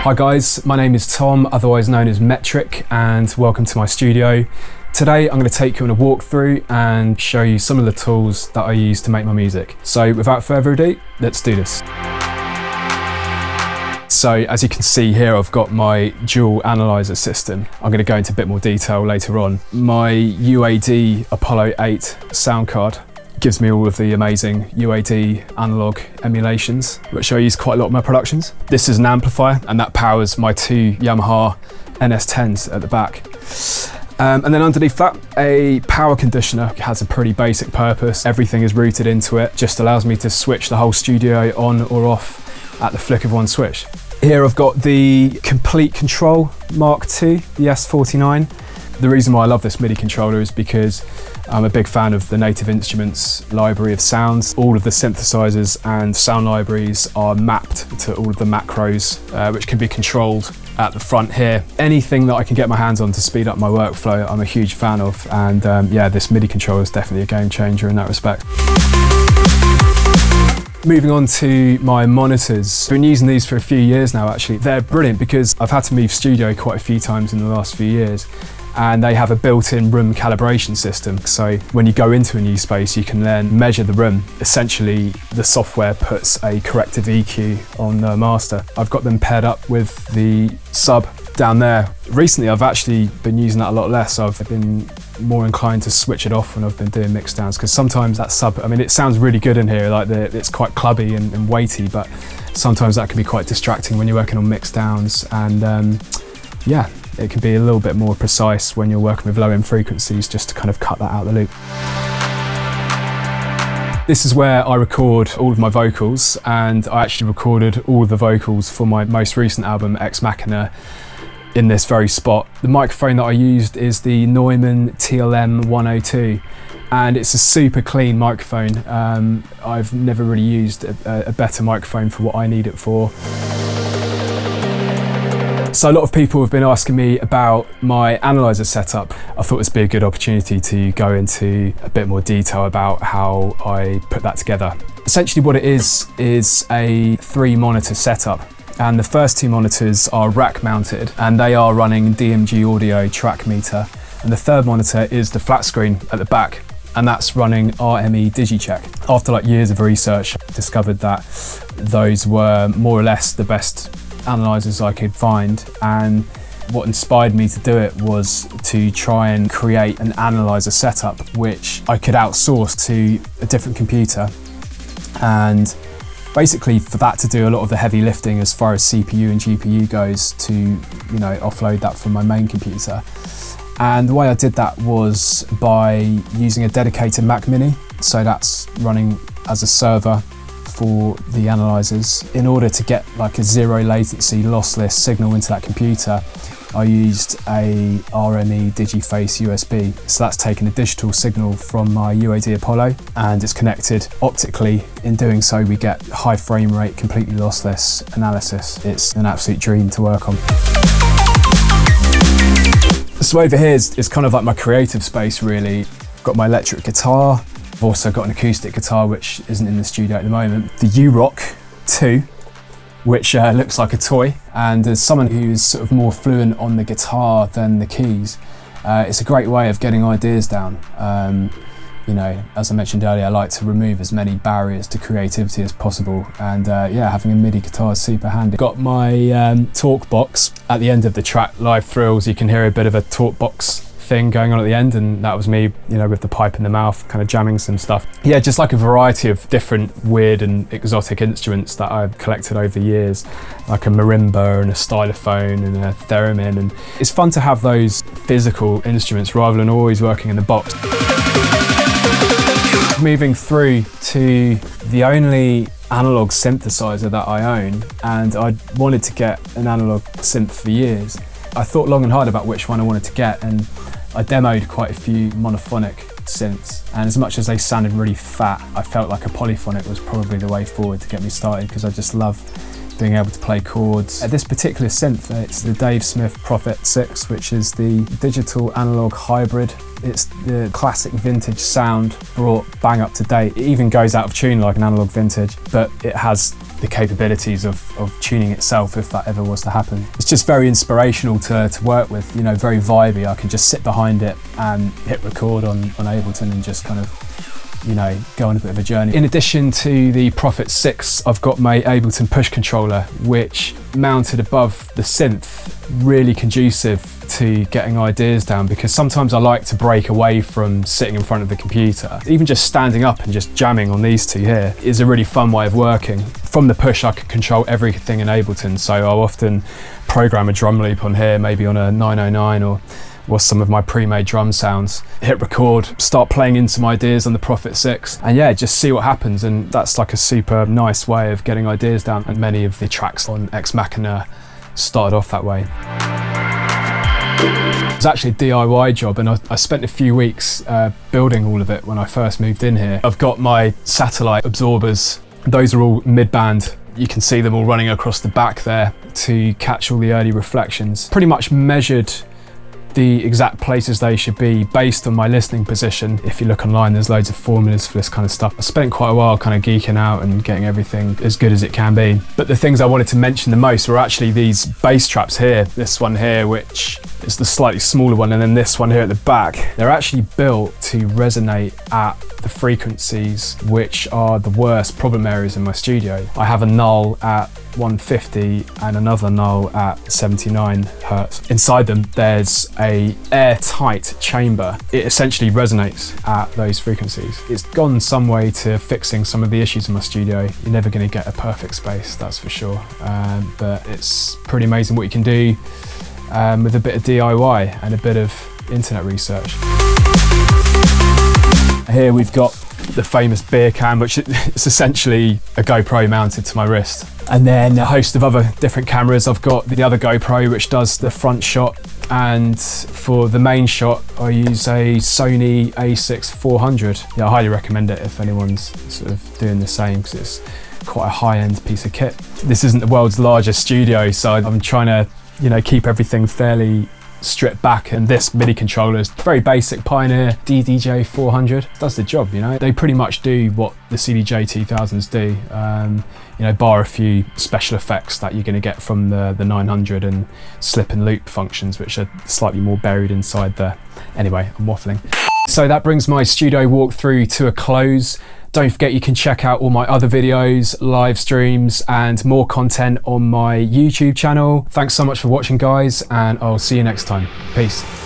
Hi guys, my name is Tom, otherwise known as Metrik, and welcome to my studio. Today I'm going to take you on a walkthrough and show you some of the tools that I use to make my music. So without further ado, let's do this. So as you can see here, I've got my dual analyzer system. I'm going to go into a bit more detail later on. My UAD Apollo 8 sound card gives me all of the amazing UAD analog emulations, which I use quite a lot in my productions. This is an amplifier, and that powers my two Yamaha NS10s at the back. And then underneath that, a power conditioner. It has a pretty basic purpose. Everything is routed into it. Just allows me to switch the whole studio on or off at the flick of one switch. Here I've got the Complete Control Mark II, the S49. The reason why I love this MIDI controller is because I'm a big fan of the Native Instruments library of sounds. All of the synthesizers and sound libraries are mapped to all of the macros, which can be controlled at the front here. Anything that I can get my hands on to speed up my workflow, I'm a huge fan of. And yeah, this MIDI controller is definitely a game changer in that respect. Moving on to my monitors. I've been using these for a few years now actually. They're brilliant because I've had to move studio quite a few times in the last few years, and they have a built-in room calibration system. So when you go into a new space, you can then measure the room. Essentially, the software puts a corrective EQ on the master. I've got them paired up with the sub down there. Recently, I've actually been using that a lot less. I've been more inclined to switch it off when I've been doing mix downs, because sometimes that sub, I mean, it sounds really good in here, like it's quite clubby and weighty, but sometimes that can be quite distracting when you're working on mix downs. And yeah, it can be a little bit more precise when you're working with low end frequencies, just to kind of cut that out of the loop. This is where I record all of my vocals, and I actually recorded all of the vocals for my most recent album, Ex Machina, in this very spot. The microphone that I used is the Neumann TLM 102, and it's a super clean microphone. I've never really used a better microphone for what I need it for. So a lot of people have been asking me about my analyzer setup. I thought this would be a good opportunity to go into a bit more detail about how I put that together. Essentially what it is a 3-monitor setup. And the first 2 monitors are rack mounted, and they are running DMG Audio track meter. And the third monitor is the flat screen at the back, and that's running RME DigiCheck. After like years of research, I discovered that those were more or less the best analyzers I could find, and what inspired me to do it was to try and create an analyzer setup which I could outsource to a different computer, and basically for that to do a lot of the heavy lifting as far as CPU and GPU goes, to offload that from my main computer. And the way I did that was by using a dedicated Mac Mini, so that's running as a server for the analyzers. In order to get like a zero latency lossless signal into that computer, I used a RME Digiface USB. So that's taken a digital signal from my UAD Apollo, and it's connected optically. In doing so, we get high frame rate, completely lossless analysis. It's an absolute dream to work on. So over here is kind of like my creative space really. I've got my electric guitar. I've also got an acoustic guitar, which isn't in the studio at the moment. The U-Rock 2, which looks like a toy. And as someone who's sort of more fluent on the guitar than the keys, it's a great way of getting ideas down. As I mentioned earlier, I like to remove as many barriers to creativity as possible. And yeah, having a MIDI guitar is super handy. Got my talk box at the end of the track, Live Thrills. You can hear a bit of a talk box thing going on at the end, and that was me, with the pipe in the mouth, kind of jamming some stuff. Yeah, just like a variety of different weird and exotic instruments that I've collected over the years, like a marimba and a stylophone and a theremin, and it's fun to have those physical instruments rather than always working in the box. Moving through to the only analog synthesizer that I own, and I wanted to get an analog synth for years. I thought long and hard about which one I wanted to get, and I demoed quite a few monophonic synths, and as much as they sounded really fat, I felt like a polyphonic was probably the way forward to get me started, because I just love being able to play chords. This particular synth, it's the Dave Smith Prophet 6, which is the digital analog hybrid. It's the classic vintage sound brought bang up to date. It even goes out of tune like an analog vintage, but it has the capabilities of tuning itself if that ever was to happen. It's just very inspirational to work with, you know, very vibey. I can just sit behind it and hit record on Ableton and just kind of, you know, go on a bit of a journey. In addition to the Prophet 6, I've got my Ableton push controller, which mounted above the synth, really conducive to getting ideas down, because sometimes I like to break away from sitting in front of the computer. Even just standing up and just jamming on these two here is a really fun way of working. From the push, I can control everything in Ableton, so I'll often program a drum loop on here, maybe on a 909 or some of my pre-made drum sounds, hit record, start playing in some ideas on the Prophet 6, and yeah, just see what happens. And that's like a super nice way of getting ideas down, and many of the tracks on Ex Machina started off that way. It was actually a DIY job, and I spent a few weeks building all of it when I first moved in here. I've got my satellite absorbers. Those are all mid-band. You can see them all running across the back there to catch all the early reflections. Pretty much measured the exact places they should be based on my listening position. If you look online, there's loads of formulas for this kind of stuff. I spent quite a while kind of geeking out and getting everything as good as it can be. But the things I wanted to mention the most were actually these bass traps here. This one here, which is the slightly smaller one, and then this one here at the back. They're actually built to resonate at the frequencies which are the worst problem areas in my studio. I have a null at 150 and another null at 79 Hertz. Inside them, there's a airtight chamber. It essentially resonates at those frequencies. It's gone some way to fixing some of the issues in my studio. You're never going to get a perfect space, that's for sure. But it's pretty amazing what you can do with a bit of DIY and a bit of internet research. Here we've got the famous beer can, which is essentially a GoPro mounted to my wrist. And then a host of other different cameras. I've got the other GoPro, which does the front shot. And for the main shot, I use a Sony A6 400. Yeah, I highly recommend it if anyone's sort of doing the same, because it's quite a high-end piece of kit. This isn't the world's largest studio, so I'm trying to, you know, keep everything fairly stripped back, and this MIDI controller is very basic Pioneer DDJ 400. Does the job, you know. They pretty much do what the CDJ 2000s do, you know, bar a few special effects that you're going to get from the 900 and slip and loop functions, which are slightly more buried inside there. Anyway, I'm waffling. So that brings my studio walkthrough to a close. Don't forget you can check out all my other videos, live streams, and more content on my YouTube channel. Thanks so much for watching, guys, and I'll see you next time. Peace.